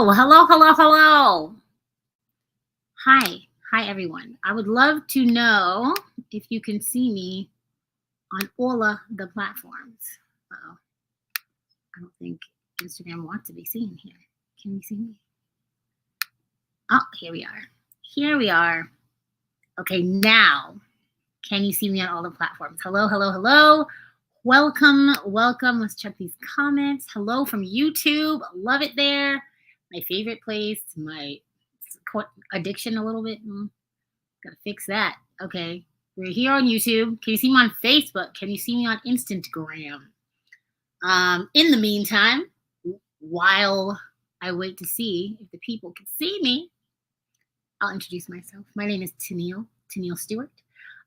Hello. Hi, everyone. I would love to know if you can see me on all of the platforms. Uh-oh. I don't think Instagram wants to be seen here. Can you see me? Oh, here we are. Okay, now, can you see me on all the platforms? Hello. Welcome. Let's check these comments. Hello from YouTube. Love it there. My favorite place. My addiction a little bit. Gotta fix that. Okay. We're here on YouTube. Can you see me on Facebook? Can you see me on Instagram? In the meantime, while I wait to see if the people can see me, I'll introduce myself. My name is Tenille Stewart.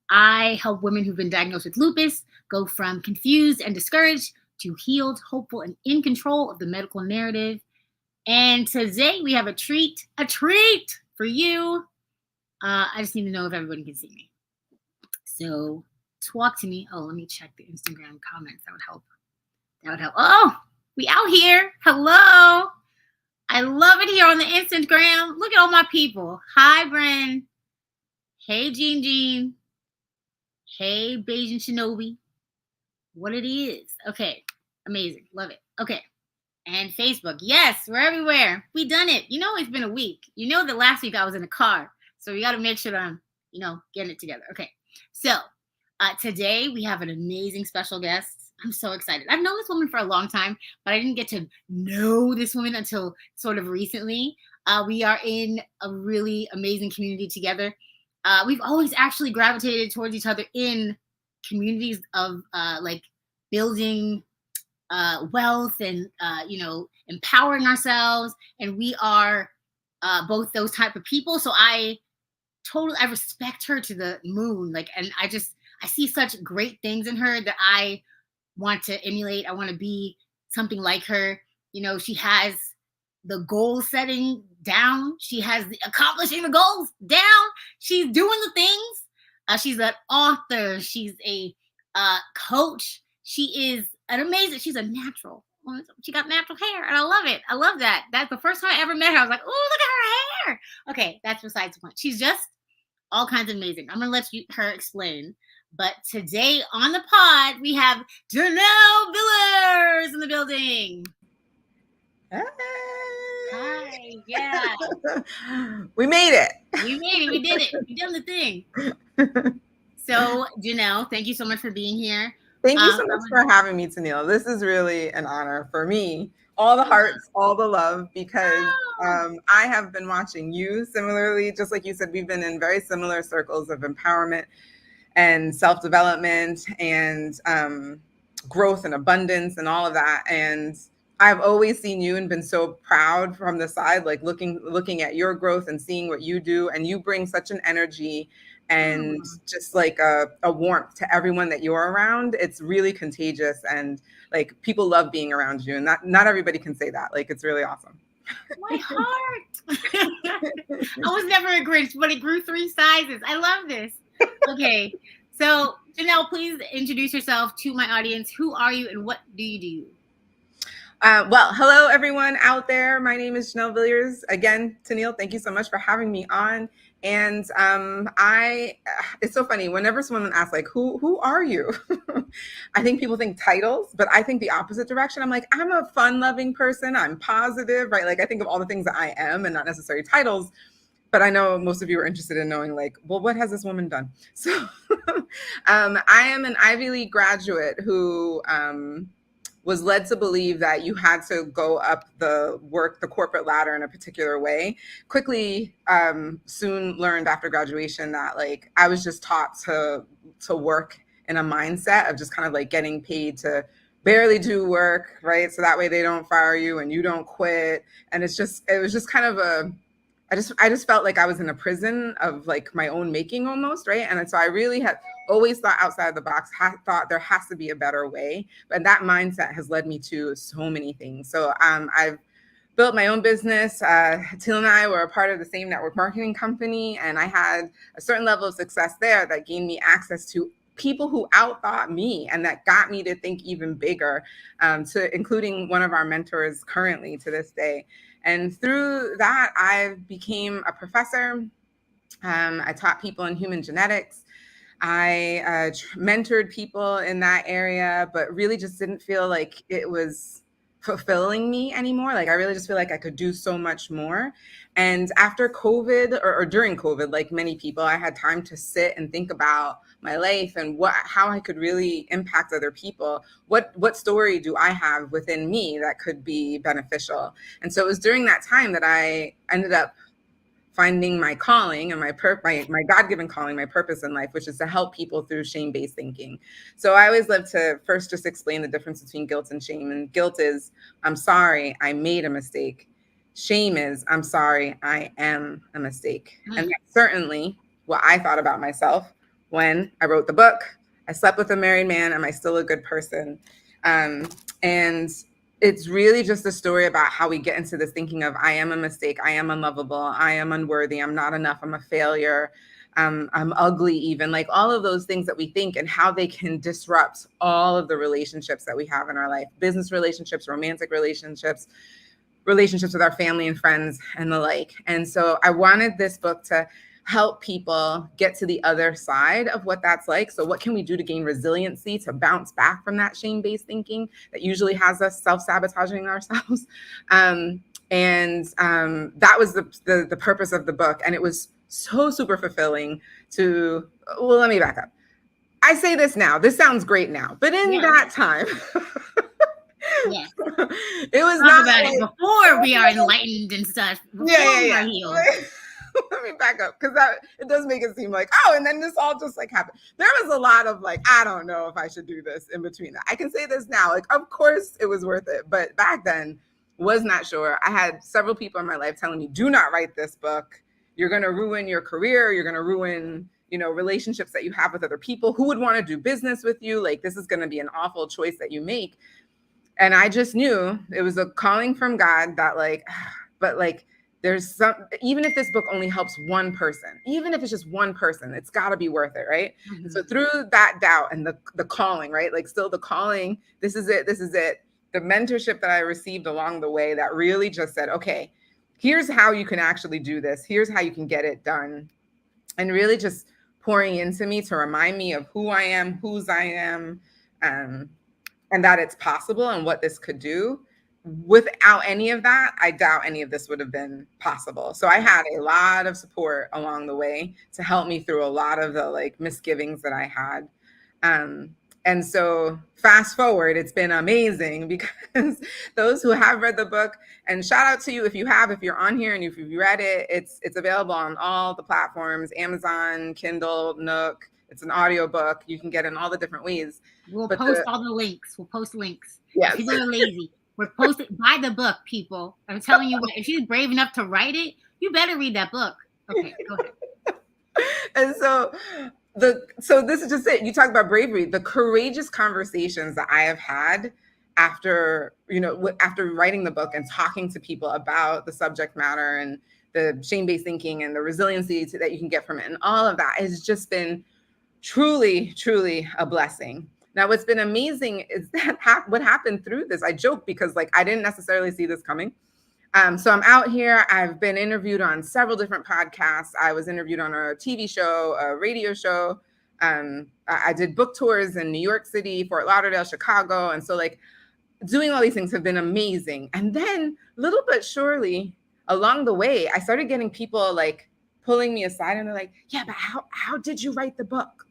I help women who've been diagnosed with lupus go from confused and discouraged to healed, hopeful, and in control of the medical narrative. And today we have a treat for you. I just need to know if everybody can see me. So talk to me. Oh, let me check the Instagram comments. That would help. Oh, we out here. Hello. I love it here on the Instagram. Look at all my people. Hi, Bren. Hey, Jean. Hey, Beijing Shinobi. What it is. Okay. Amazing. Love it. Okay. And Facebook. Yes, we're everywhere. We done it. You know, it's been a week. You know that last week I was in a car. So we got to make sure that I'm, getting it together. Okay. So today we have an amazing special guest. I'm so excited. I've known this woman for a long time, but I didn't get to know this woman until sort of recently. We are in a really amazing community together. We've always actually gravitated towards each other in communities of like building wealth and, empowering ourselves. And we are both those type of people. So I respect her to the moon. And I see such great things in her that I want to emulate. I want to be something like her. She has the goal setting down. She has the accomplishing the goals down. She's doing the things. She's an author. She's a coach. She is she's a natural. She got natural hair and I love it. I love that. That's the first time I ever met her. I was like, oh, look at her hair. Okay, that's besides the point. She's just all kinds of amazing. I'm going to let her explain. But today on the pod, we have Tenille Villers in the building. Hey. Hi, yeah. We made it. We did it. We done the thing. So, Janelle, thank you so much for being here. Thank you so much for having me, Tenille. This is really an honor for me. All the hearts, all the love, because I have been watching you similarly. Just like you said, we've been in very similar circles of empowerment and self-development and growth and abundance and all of that. And I've always seen you and been so proud from the side, like looking at your growth and seeing what you do. And you bring such an energy and just like a warmth to everyone that you're around. It's really contagious, and like people love being around you, and not everybody can say that. Like, it's really awesome. My heart. I was never a Grinch, but it grew 3 sizes. I love this. Okay, so Janelle, please introduce yourself to my audience. Who are you and what do you do? Well, hello everyone out there. My name is Tenille Villers. Again, Tenille, thank you so much for having me on. And it's so funny whenever someone asks like, who are you? I think people think titles, but I think the opposite direction. I'm like, I'm a fun loving person. I'm positive, right? Like I think of all the things that I am and not necessarily titles, but I know most of you are interested in knowing like, well, what has this woman done? So I am an Ivy League graduate who, was led to believe that you had to go up the corporate ladder in a particular way. Quickly, soon learned after graduation that like I was just taught to work in a mindset of just kind of like getting paid to barely do work, right? So that way they don't fire you and you don't quit. And it was just kind of I just felt like I was in a prison of like my own making almost, right? And so I really had always thought outside the box, thought there has to be a better way. But that mindset has led me to so many things. So I've built my own business. Till and I were a part of the same network marketing company, and I had a certain level of success there that gained me access to people who outthought me and that got me to think even bigger, to including one of our mentors currently to this day. And through that, I became a professor. I taught people in human genetics. I mentored people in that area, but really just didn't feel like it was fulfilling me anymore. Like I really just feel like I could do so much more. And after COVID or during COVID, like many people, I had time to sit and think about my life and how I could really impact other people. What story do I have within me that could be beneficial? And so it was during that time that I ended up finding my calling and my God-given calling, my purpose in life, which is to help people through shame-based thinking. So I always love to first just explain the difference between guilt and shame. And guilt is, I'm sorry, I made a mistake. Shame is, I'm sorry, I am a mistake. And that's certainly what I thought about myself when I wrote the book. I slept with a married man. Am I still a good person? And it's really just a story about how we get into this thinking of I am a mistake, I am unlovable, I am unworthy, I'm not enough, I'm a failure, I'm ugly even, like all of those things that we think, and how they can disrupt all of the relationships that we have in our life, business relationships, romantic relationships, relationships with our family and friends and the like. And so I wanted this book to help people get to the other side of what that's like. So what can we do to gain resiliency, to bounce back from that shame-based thinking that usually has us self-sabotaging ourselves? That was the purpose of the book. And it was so super fulfilling to, well, let me back up. I say this now, this sounds great now, but in that time, yeah, it was talk not about like, it before we are enlightened and such. Yeah. Let me back up, because it does make it seem like, oh, and then this all just like happened. There was a lot of like, I don't know if I should do this in between that. I can say this now, like, of course it was worth it, but back then was not sure. I had several people in my life telling me, do not write this book. You're going to ruin your career. You're going to ruin, relationships that you have with other people who would want to do business with you. Like, this is going to be an awful choice that you make. And I just knew it was a calling from God that but there's even if this book only helps one person, even if it's just one person, it's got to be worth it, right? Mm-hmm. So through that doubt and the calling, right? Like still the calling, this is it. The mentorship that I received along the way that really just said, okay, here's how you can actually do this. Here's how you can get it done. And really just pouring into me to remind me of who I am, whose I am, and that it's possible and what this could do. Without any of that, I doubt any of this would have been possible. So I had a lot of support along the way to help me through a lot of the misgivings that I had. And so fast forward, it's been amazing because those who have read the book, and shout out to you if you're on here and if you've read it, it's available on all the platforms, Amazon, Kindle, Nook. It's an audiobook. You can get it in all the different ways. We'll post all the links. We'll post links. Yes. People are lazy. We're posting, buy the book, people. I'm telling you what, if she's brave enough to write it, you better read that book. Okay, go ahead. And so this is just it. You talk about bravery, the courageous conversations that I have had after writing the book and talking to people about the subject matter and the shame-based thinking and the resiliency that you can get from it. And all of that has just been truly, truly a blessing. Now, what's been amazing is that what happened through this, I joke because I didn't necessarily see this coming. So I'm out here. I've been interviewed on several different podcasts. I was interviewed on a TV show, a radio show. I did book tours in New York City, Fort Lauderdale, Chicago. And so doing all these things have been amazing. And then little but surely along the way, I started getting people pulling me aside and they're like, yeah, but how did you write the book?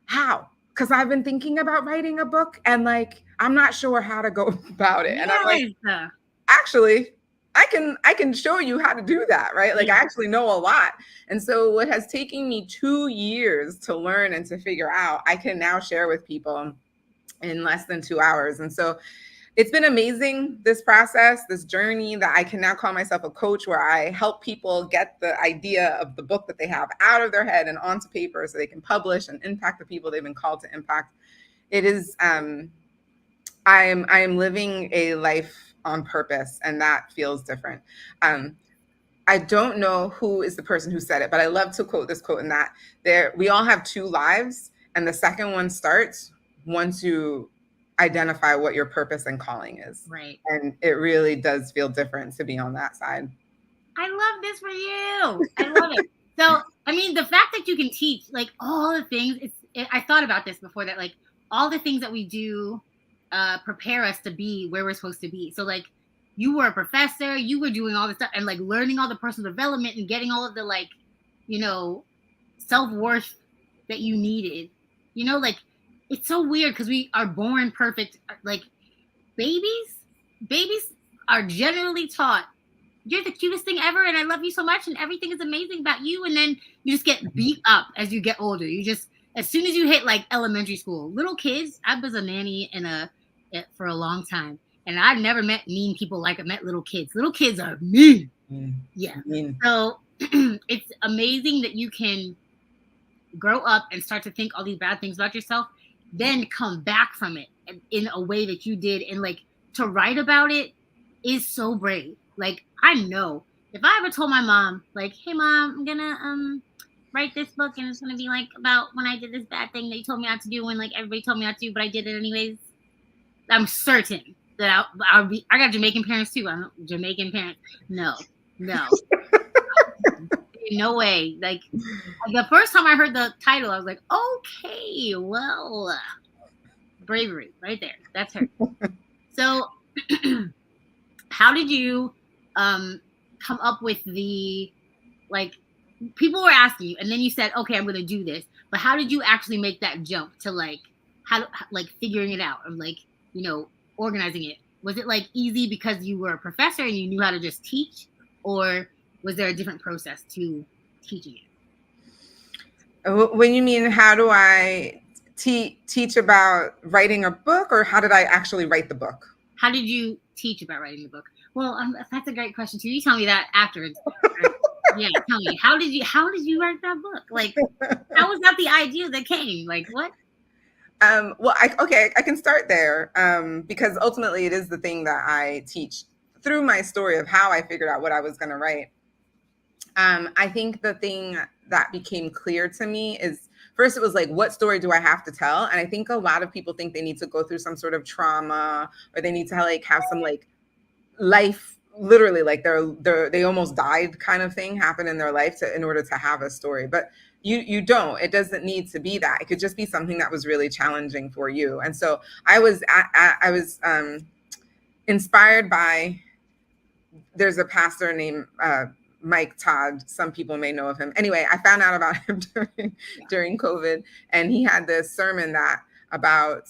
How? Because I've been thinking about writing a book and I'm not sure how to go about it. And I'm like, actually, I can show you how to do that, right? I actually know a lot. And so what has taken me 2 years to learn and to figure out, I can now share with people in less than 2 hours. And so it's been amazing, this process, this journey that I can now call myself a coach, where I help people get the idea of the book that they have out of their head and onto paper so they can publish and impact the people they've been called to impact. It is, I am living a life on purpose, and that feels different. I don't know who is the person who said it, but I love to quote this quote in that we all have 2 lives. And the second one starts once you identify what your purpose and calling is. Right. And it really does feel different to be on that side. I love this for you. I love it. So, I mean, the fact that you can teach like all the things, I thought about this before, that like all the things that we do prepare us to be where we're supposed to be. So like you were a professor, you were doing all this stuff and like learning all the personal development and getting all of the like, you know, self-worth that you needed. You know, like it's so weird because we are born perfect. Like babies are generally taught you're the cutest thing ever and I love you so much and everything is amazing about you, and then you just get beat up as you get older. You just, as soon as you hit like elementary school, little kids, I was a nanny for a long time and I never met mean people like I met little kids. Little kids are mean. Yeah. So it's amazing that you can grow up and start to think all these bad things about yourself, then come back from it in a way that you did, and like to write about it is so brave. Like I know if I ever told my mom, like, hey mom, I'm gonna write this book and it's gonna be like about when I did this bad thing that you told me not to do, when like everybody told me not to do, but I did it anyways, I'm certain that I got Jamaican parents too. I'm Jamaican parents. No. No way. Like the first time I heard the title, I was like, okay, well, bravery right there. That's her. So how did you come up with the, like, people were asking you and then you said, okay, I'm going to do this, but how did you actually make that jump to like like figuring it out, or like, you know, organizing it? Was it like easy because you were a professor and you knew how to just teach, or was there a different process to teaching it? When you mean how do I teach about writing a book, or how did I actually write the book? How did you teach about writing the book? Well, that's a great question too. You tell me that afterwards. Yeah, tell me, how did you write that book? Like, how was that the idea that came? Like, what? Well, I can start there because ultimately it is the thing that I teach through my story of how I figured out what I was going to write. I think the thing that became clear to me is, first, it was like, what story do I have to tell? And I think a lot of people think they need to go through some sort of trauma, or they need to like have some like life, literally like they almost died kind of thing happen in their life in order to have a story. But you don't. It doesn't need to be that. It could just be something that was really challenging for you. And so I was inspired by, there's a pastor named Mike Todd. Some people may know of him. Anyway, I found out about him during COVID, and he had this sermon about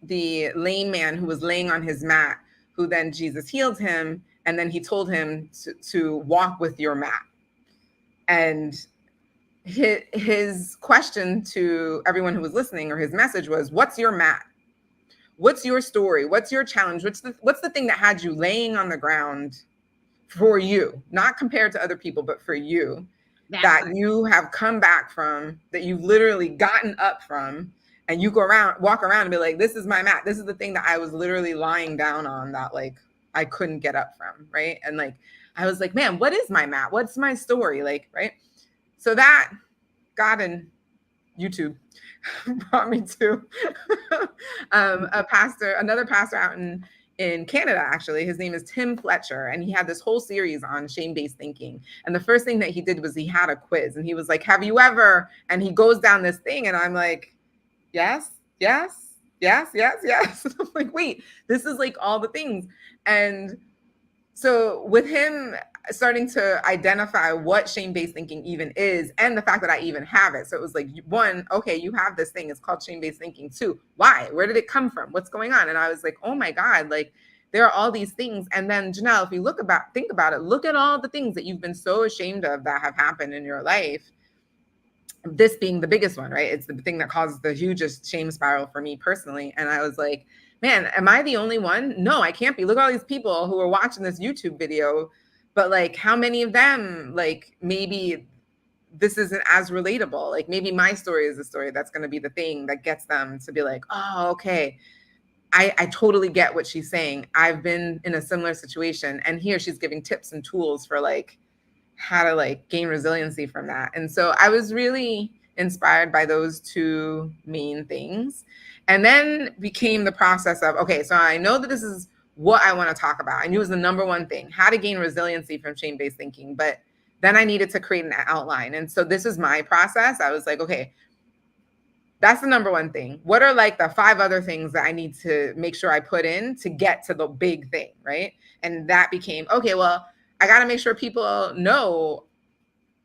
the lame man who was laying on his mat, who then Jesus healed him, and then he told him to walk with your mat. And his question to everyone who was listening, or his message was, what's your mat? What's your story? What's your challenge? What's the thing that had you laying on the ground for you, not compared to other people, but for you, that you have come back from, that you've literally gotten up from, and you walk around and be like, this is my mat. This is the thing that I was literally lying down on, that like I couldn't get up from, right? And like, I was like, man, what is my mat? What's my story? Like, right? So that God and YouTube brought me to another pastor out in Canada, actually. His name is Tim Fletcher, and he had this whole series on shame-based thinking. And the first thing that he did was he had a quiz, and he was like, have you ever, and he goes down this thing, and I'm like, yes. I'm like, wait, this is like all the things. And so with him starting to identify what shame-based thinking even is, and the fact that I even have it. So it was like, one, okay, you have this thing, it's called shame-based thinking. Two, why? Where did it come from? What's going on? And I was like, oh my God, like there are all these things. And then Janelle, if you think about it, look at all the things that you've been so ashamed of that have happened in your life. This being the biggest one, right? It's the thing that causes the hugest shame spiral for me personally. And I was like, man, am I the only one? No, I can't be. Look at all these people who are watching this YouTube video, but like how many of them, like maybe this isn't as relatable. Like maybe my story is the story that's going to be the thing that gets them to be like, oh, okay, I totally get what she's saying. I've been in a similar situation. And here she's giving tips and tools for like how to like gain resiliency from that. And so I was really inspired by those two main things. And then became the process of, okay, so I know that this is what I want to talk about. I knew it was the number one thing, how to gain resiliency from shame-based thinking. But then I needed to create an outline. And so this is my process. I was like, okay, that's the number one thing. What are like the 5 other things that I need to make sure I put in to get to the big thing, right? And that became, okay, well, I got to make sure people know,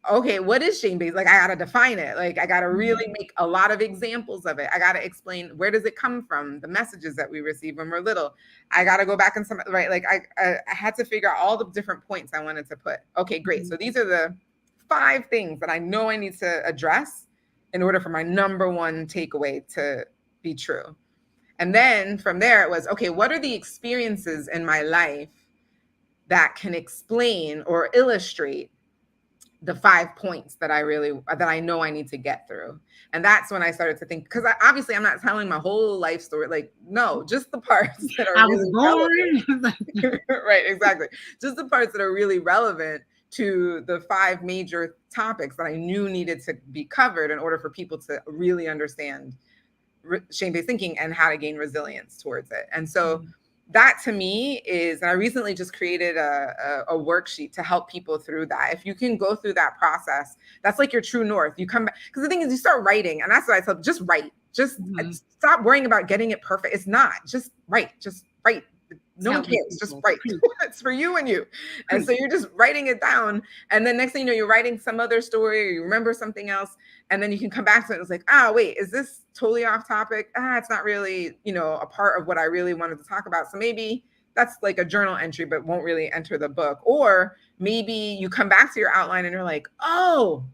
okay, what is shame-based? Like, I got to define it. Like, I got to really make a lot of examples of it. I got to explain, where does it come from? The messages that we receive when we're little. I got to go back and some, right? Like, I had to figure out all the different points I wanted to put. Okay, great. So these are the 5 things that I know I need to address in order for my number one takeaway to be true. And then from there, it was, okay, what are the experiences in my life that can explain or illustrate the 5 points that I know I need to get through? And that's when I started to think, because obviously I'm not telling my whole life story. Like, no, just the parts that are really relevant. Right, exactly. Just the parts that are really relevant to the 5 major topics that I knew needed to be covered in order for people to really understand shame-based thinking and how to gain resilience towards it. And so that to me is, and I recently just created a worksheet to help people through that. If you can go through that process, that's like your true north. You come back, because the thing is, you start writing, and that's what I tell, just write. Just stop worrying about getting it perfect. It's not. Just write. Just write. No one cares. Just write. It's for you and you. And so you're just writing it down. And then next thing you know, you're writing some other story, or you remember something else. And then you can come back to it. It's like, wait, is this totally off topic? It's not really, a part of what I really wanted to talk about. So maybe that's like a journal entry, but won't really enter the book. Or maybe you come back to your outline and you're like, oh,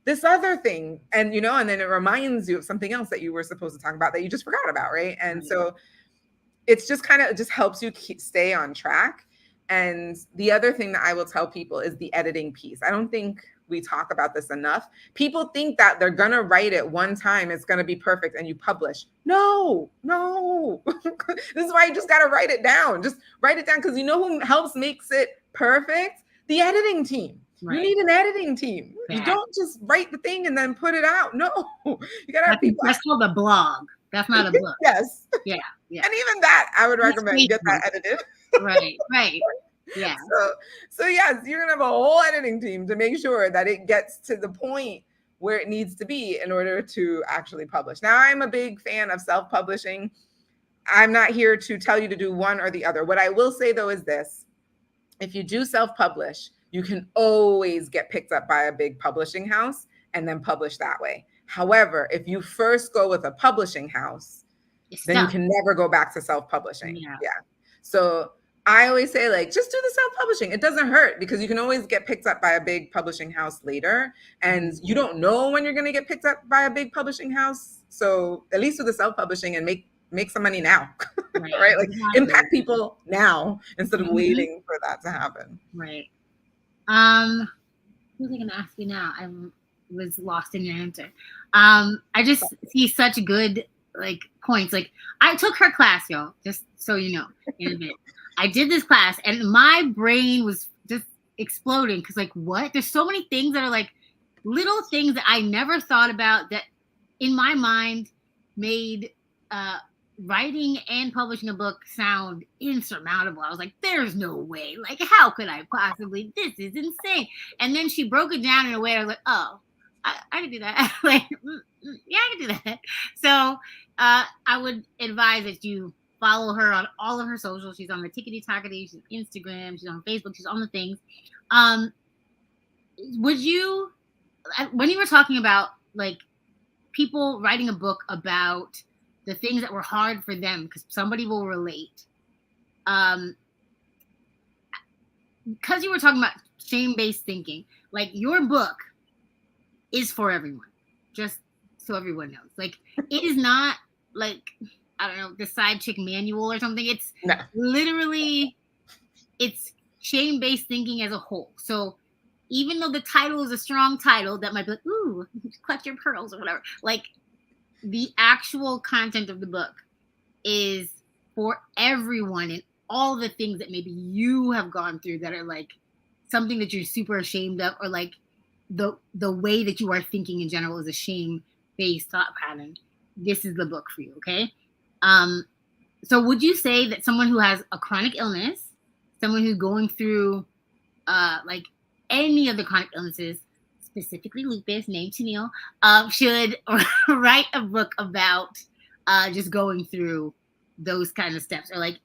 this other thing. And, and then it reminds you of something else that you were supposed to talk about that you just forgot about. Right. And so it's just just helps you stay on track. And the other thing that I will tell people is the editing piece. I don't think we talk about this enough. People think that they're going to write it one time, it's going to be perfect, and you publish. No. This is why you just got to write it down. Just write it down, because you know who helps makes it perfect? The editing team. Right. You need an editing team. Yeah. You don't just write the thing and then put it out. No, you got to have people. That's called a blog. That's not a book. Yes. Yeah. And even that, I would recommend get that edited. Right. Yeah. So yes, you're gonna have a whole editing team to make sure that it gets to the point where it needs to be in order to actually publish. Now, I'm a big fan of self-publishing. I'm not here to tell you to do one or the other. What I will say though is this: if you do self-publish, you can always get picked up by a big publishing house and then publish that way. However, if you first go with a publishing house, then you can never go back to self-publishing. Yeah. So I always say, like, just do the self-publishing. It doesn't hurt, because you can always get picked up by a big publishing house later. And you don't know when you're going to get picked up by a big publishing house. So at least do the self-publishing and make some money now, right? Like, impact people now instead of waiting for that to happen. Right. What was I going to ask you now? I was lost in your answer. I just see such good points. Like, I took her class, y'all, just so you know, in a bit. I did this class and my brain was just exploding, because what? There's so many things that are little things that I never thought about that in my mind made writing and publishing a book sound insurmountable. I was like, there's no way. How could I possibly? This is insane. And then she broke it down in a way I was like, oh, I can do that. Yeah, I can do that. So I would advise that you follow her on all of her socials. She's on the Tickety Tackety, she's on Instagram, she's on Facebook, she's on the things. Would you, when you were talking about people writing a book about the things that were hard for them, because somebody will relate, because you were talking about shame-based thinking, your book is for everyone, just so everyone knows. It is not I don't know, the side chick manual or something. It's literally, it's shame-based thinking as a whole. So even though the title is a strong title that might be ooh, clutch your pearls or whatever, the actual content of the book is for everyone, and all the things that maybe you have gone through that are something that you're super ashamed of, or the way that you are thinking in general is a shame-based thought pattern, this is the book for you. Okay. So would you say that someone who has a chronic illness, someone who's going through like any of the chronic illnesses, specifically lupus, named Tenille, should write a book about just going through those kind of steps? Or like,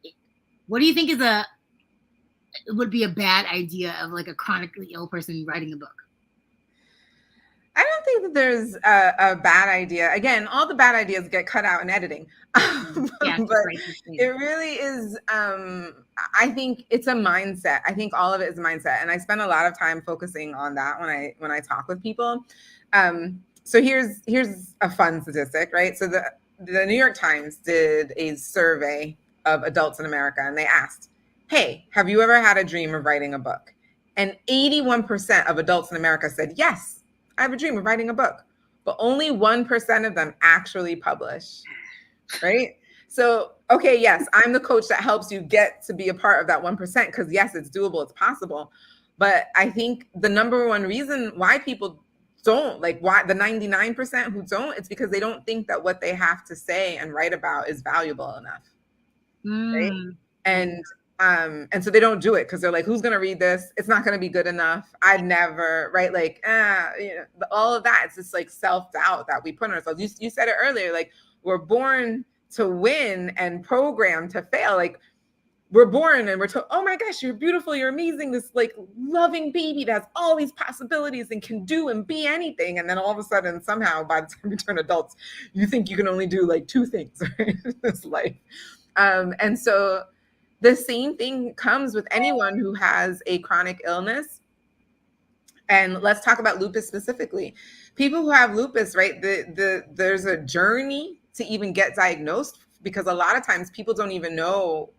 what do you think would be a bad idea of like a chronically ill person writing a book? I don't think that there's a bad idea. Again, all the bad ideas get cut out in editing. Yeah, But it really is, I think it's a mindset. I think all of it is a mindset. And I spend a lot of time focusing on that when I talk with people. So here's a fun statistic, right? So the New York Times did a survey of adults in America, and they asked, hey, have you ever had a dream of writing a book? And 81% of adults in America said, yes, I have a dream of writing a book, but only 1% of them actually publish, right? So, okay, yes, I'm the coach that helps you get to be a part of that 1%, because yes, it's doable, it's possible. But I think the number one reason why people don't, like why the 99% who don't, it's because they don't think that what they have to say and write about is valuable enough, right? And so they don't do it because they're like, who's going to read this? It's not going to be good enough. I'd never, right? Like, all of that. It's just like self-doubt that we put on ourselves. You said it earlier, like we're born to win and programmed to fail. Like we're born and we're told, oh my gosh, you're beautiful, you're amazing, this like loving baby that has all these possibilities and can do and be anything. And then all of a sudden, somehow, by the time you turn adults, you think you can only do like 2 things, right? In this life. And so the same thing comes with anyone who has a chronic illness. And let's talk about lupus specifically. People who have lupus, right? There's a journey to even get diagnosed, because a lot of times people don't even know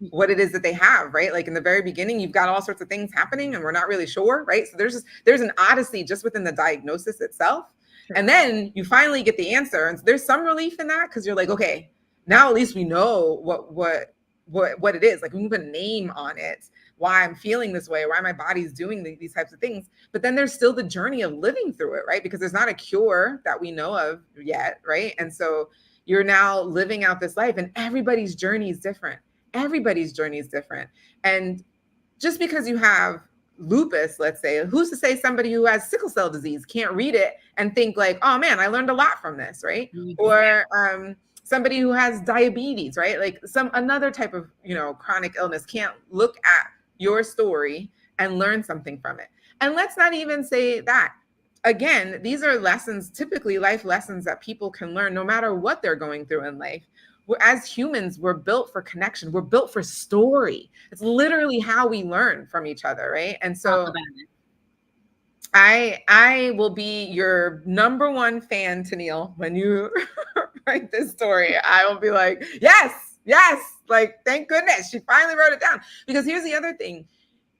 what it is that they have, right? Like in the very beginning, you've got all sorts of things happening and we're not really sure, right? So there's an odyssey just within the diagnosis itself. Sure. And then you finally get the answer. And so there's some relief in that, because you're like, okay, now at least we know what it is. Like we can put a name on it, why I'm feeling this way, why my body's doing these types of things. But then there's still the journey of living through it, right? Because there's not a cure that we know of yet, right? And so you're now living out this life, and everybody's journey is different. Everybody's journey is different. And just because you have lupus, let's say, who's to say somebody who has sickle cell disease can't read it and think like, oh man, I learned a lot from this, right? Mm-hmm. Or somebody who has diabetes, right? Like another type of, chronic illness can't look at your story and learn something from it. And let's not even say that. Again, these are lessons, typically life lessons that people can learn no matter what they're going through in life. As humans, we're built for connection. We're built for story. It's literally how we learn from each other, right? And so I will be your number one fan, Tenille, when you write this story. I will be like, yes, like, thank goodness she finally wrote it down. Because here's the other thing,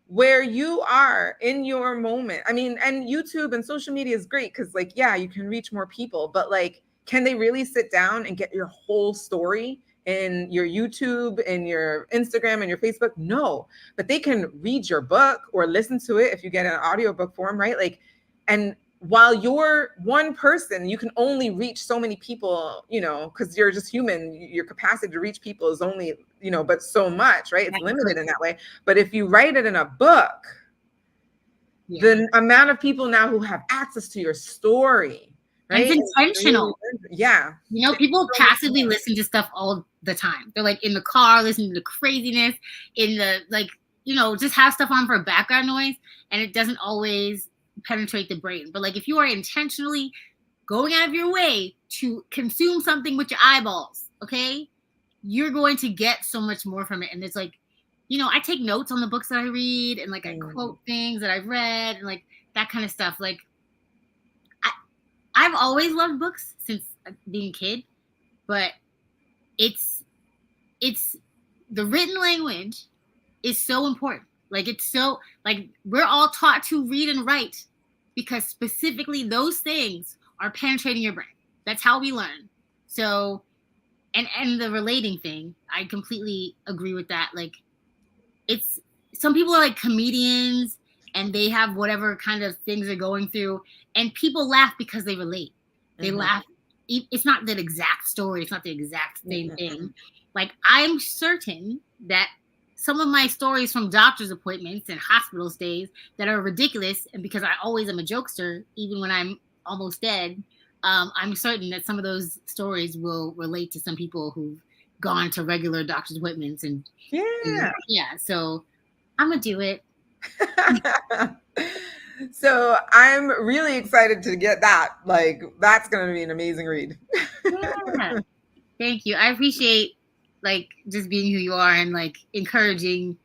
where you are in your moment. I mean, and YouTube and social media is great because, like, yeah, you can reach more people, but like, can they really sit down and get your whole story in your YouTube and your Instagram and your Facebook? No, but they can read your book or listen to it if you get an audiobook form, right? Like, and while you're one person, you can only reach so many people, because you're just human. Your capacity to reach people is only, but so much, right? It's limited in that way. But if you write it in a book, the amount of people now who have access to your story, right? It's intentional. Yeah. People passively listen to stuff all the time. They're like in the car, listening to craziness, in the, like, just have stuff on for background noise, and it doesn't always penetrate the brain. But like, if you are intentionally going out of your way to consume something with your eyeballs, okay, you're going to get so much more from it. And it's like, I take notes on the books that I read, and like I quote things that I've read, and like that kind of stuff. Like, I've always loved books since being a kid, but it's the written language is so important. Like, it's so, like, we're all taught to read and write because specifically those things are penetrating your brain. That's how we learn. So, and the relating thing, I completely agree with that. Like, some people are like comedians and they have whatever kind of things they're going through, and people laugh because they relate. They laugh. It's not the exact story. It's not the exact same thing. Like, I'm certain that some of my stories from doctor's appointments and hospital stays that are ridiculous, and because I always am a jokester, even when I'm almost dead, I'm certain that some of those stories will relate to some people who've gone to regular doctor's appointments. And so I'm gonna do it. So I'm really excited to get that. Like, that's going to be an amazing read. Yeah. Thank you. I appreciate like just being who you are and like encouraging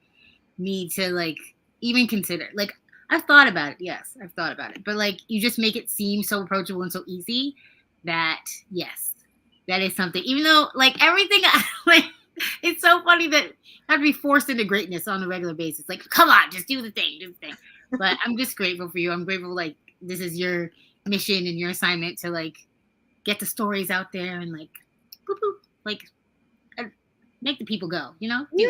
me to like even consider. Like, I've thought about it. Yes, I've thought about it. But like, you just make it seem so approachable and so easy that yes, that is something. Even though like everything, like, it's so funny that I'd be forced into greatness on a regular basis. Like, come on, just do the thing, do the thing. But I'm just grateful for you. I'm grateful like this is your mission and your assignment to like get the stories out there and like, boop, boop, like make the people go. You know? Yeah.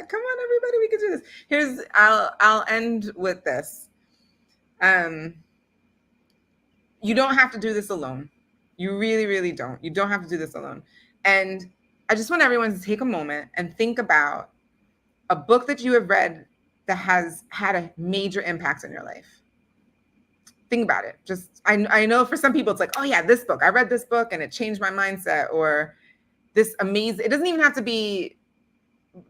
Come on, everybody, we can do this. I'll end with this. You don't have to do this alone. You really, really don't. You don't have to do this alone. And I just want everyone to take a moment and think about a book that you have read that has had a major impact in your life. Think about it. Just, I know for some people it's like, oh yeah, this book, I read this book and it changed my mindset, or this amazing, it doesn't even have to be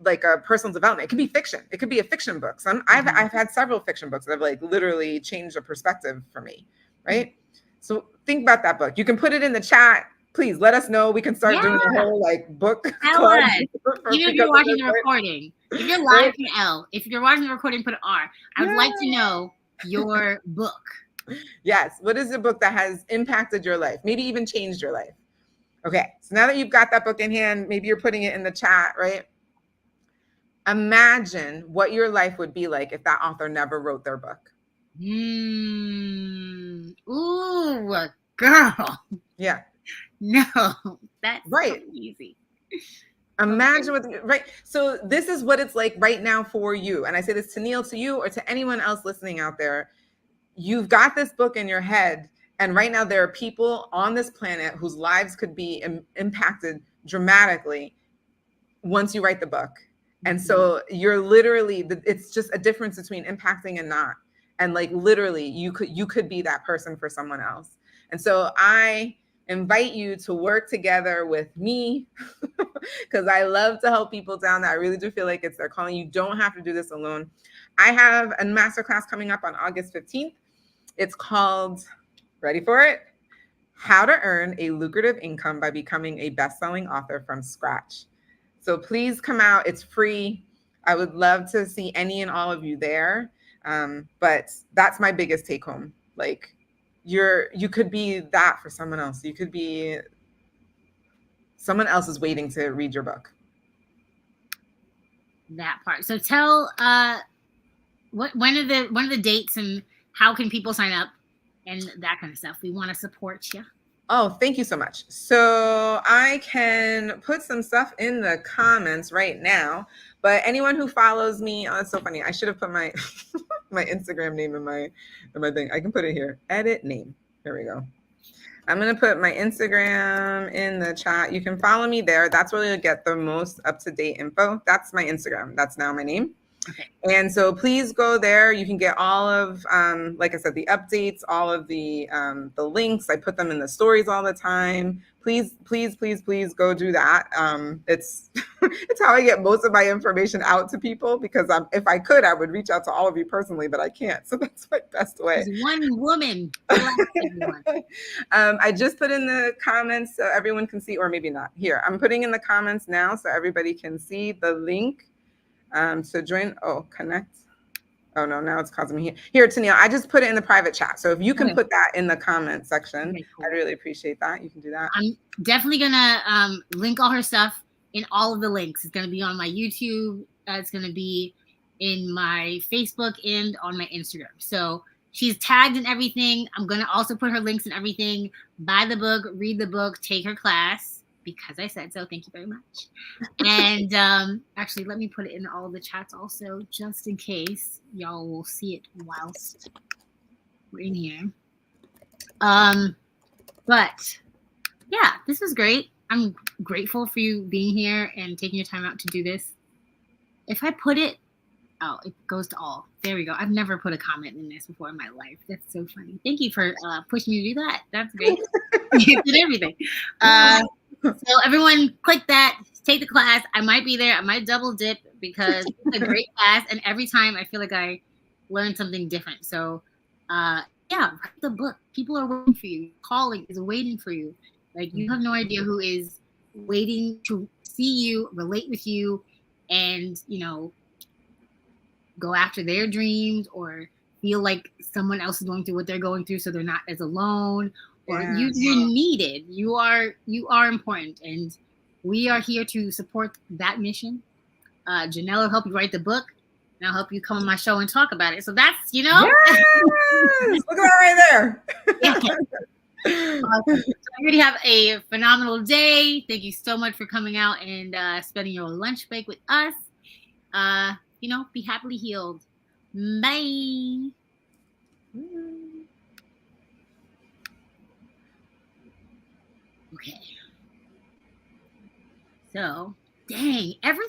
like a personal development. It could be fiction. It could be a fiction book. I've had several fiction books that have like literally changed a perspective for me, right? So think about that book. You can put it in the chat. Please let us know. We can start doing a whole like book club. Even if you're watching the recording. If you're live, put L. If you're watching the recording, put R. I would like to know your book. Yes. What is a book that has impacted your life? Maybe even changed your life. Okay. So now that you've got that book in hand, maybe you're putting it in the chat, right? Imagine what your life would be like if that author never wrote their book. Ooh, girl. Yeah. No, that's right. So easy. Imagine what, right? So this is what it's like right now for you. And I say this to Neil, to you, or to anyone else listening out there. You've got this book in your head. And right now there are people on this planet whose lives could be impacted dramatically once you write the book. And so you're literally, it's just a difference between impacting and not. And like literally you could be that person for someone else. And so I invite you to work together with me because I love to help people down that. I really do feel like it's their calling. You don't have to do this alone. I have a masterclass coming up on August 15th. It's called, ready for it? How to Earn a Lucrative Income by Becoming a Best-Selling Author from Scratch. So please come out. It's free. I would love to see any and all of you there. But that's my biggest take home. Like you could be that for someone else. You could be someone else is waiting to read your book. That part. So tell when are the dates and how can people sign up and that kind of stuff. We want to support you. Oh, thank you so much. So I can put some stuff in the comments right now, but anyone who follows me, oh, it's so funny. I should have put my my Instagram name in my thing. I can put it here. Edit name. Here we go. I'm going to put my Instagram in the chat. You can follow me there. That's where you'll get the most up-to-date info. That's my Instagram. That's now my name. Okay. And so please go there. You can get all of, like I said, the updates, all of the links. I put them in the stories all the time. Please, please, please, please go do that. It's it's how I get most of my information out to people because if I could, I would reach out to all of you personally, but I can't. So that's my best way. There's one woman. I just put in the comments so everyone can see, or maybe not. Here, I'm putting in the comments now so everybody can see the link. So join, connect. Oh no, now it's causing me here, Tenille, I just put it in the private chat. So if you can put that in the comment section, okay, cool. I'd really appreciate that. You can do that. I'm definitely gonna link all her stuff in all of the links. It's gonna be on my YouTube. It's gonna be in my Facebook and on my Instagram. So she's tagged in everything. I'm gonna also put her links and everything. Buy the book, read the book, take her class. because I said so. Thank you very much. And actually, let me put it in all the chats also, just in case y'all will see it whilst we're in here. But yeah, this was great. I'm grateful for you being here and taking your time out to do this. If I put it, oh, it goes to all. There we go. I've never put a comment in this before in my life. That's so funny. Thank you for pushing me to do that. That's great. You did everything. So everyone click that, take the class. I might be there. I might double dip because it's a great class. And every time I feel like I learn something different. So yeah, write the book. People are waiting for you. Calling is waiting for you. Like, you have no idea who is waiting to see you, relate with you, and, you know, go after their dreams or feel like someone else is going through what they're going through so they're not as alone. Or you're needed. You are important. And we are here to support that mission. Janelle will help you write the book. And I'll help you come on my show and talk about it. So that's, you know. Yes! Look at that right there. Yeah. Awesome. So I already have a phenomenal day. Thank you so much for coming out and spending your lunch break with us. You know, be happily healed. Bye. Okay. So, dang, everything.